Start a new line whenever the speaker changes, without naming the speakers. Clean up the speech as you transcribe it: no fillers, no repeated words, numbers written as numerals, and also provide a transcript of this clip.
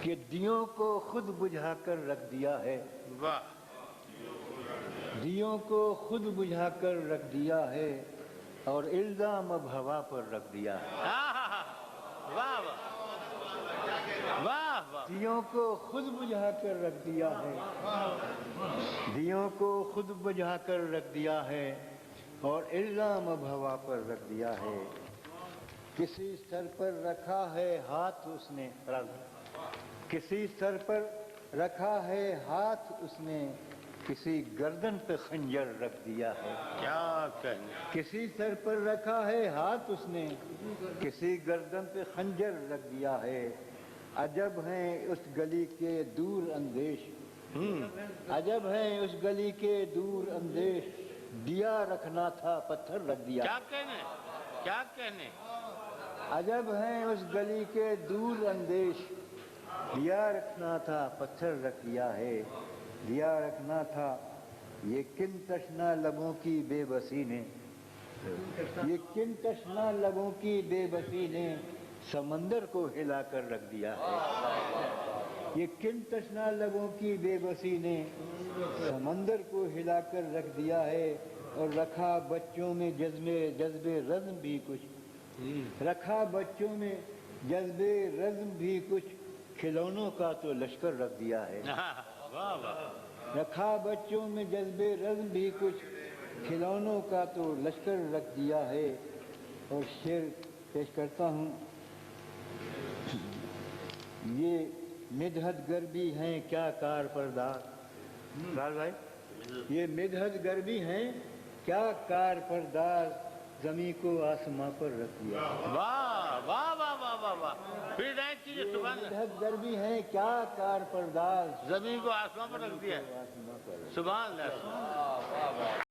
کہ دیوں کو خود بجھا کر رکھ دیا ہے،
واہ
دیوں کو خود بجھا کر رکھ دیا ہے اور الزام اب ہوا پر رکھ دیا ہے۔
واہ واہ واہ واہ،
دیوں کو خود بجھا کر رکھ دیا ہے، دیوں کو خود بجھا کر رکھ دیا ہے اور الزام اب ہوا پر رکھ دیا ہے۔ کسی سر پر رکھا ہے ہاتھ اس نے، کسی سر پر رکھا ہے ہاتھ اس نے، کسی گردن پہ خنجر رکھ دیا ہے۔
کیا کہنے،
کسی سر پر رکھا ہے ہاتھ اس نے، کسی گردن پہ خنجر رکھ دیا ہے۔ عجب ہیں اس گلی کے دور اندیش، عجب ہیں اس گلی کے دور اندیش، دیا رکھنا تھا پتھر رکھ دیا۔
کیا کہنے، کیا کہنے،
عجب ہیں اس گلی کے دور اندیش، دیا رکھنا تھا پتھر رکھ دیا ہے۔ دیا رکھنا تھا، یہ کن تشنا لبوں کی بے بسی نے، یہ کن تشنا لبوں کی بے بسی نے سمندر کو ہلا کر رکھ دیا ہے۔ یہ کن تشنا لبوں کی بے بسی نے سمندر کو ہلا کر رکھ دیا ہے اور رکھا بچوں میں جذب رزم بھی کچھ، رکھا بچوں میں جذب رزم بھی کچھ، کھلونوں کا تو لشکر رکھ دیا ہے۔
واہ واہ،
رکھا بچوں میں جذب رزم بھی کچھ، کھلونوں کا تو لشکر رکھ دیا ہے۔ اور شعر پیش کرتا ہوں، یہ مدحت گر بھی ہیں کیا کار پردار، بھائی یہ مدحت گر بھی ہیں کیا کار پردار، زمیں کو آسماں پر رکھ دیا۔
واہ واہ واہ واہ واہ واہ، پھر رائٹ کیجیے، سبحان اللہ،
مدحت گر بھی ہیں کیا کار پردار،
زمین کو آسمان پر رکھ دیا ہے،
آسماں پر رکھ دیا۔
سبحان اللہ۔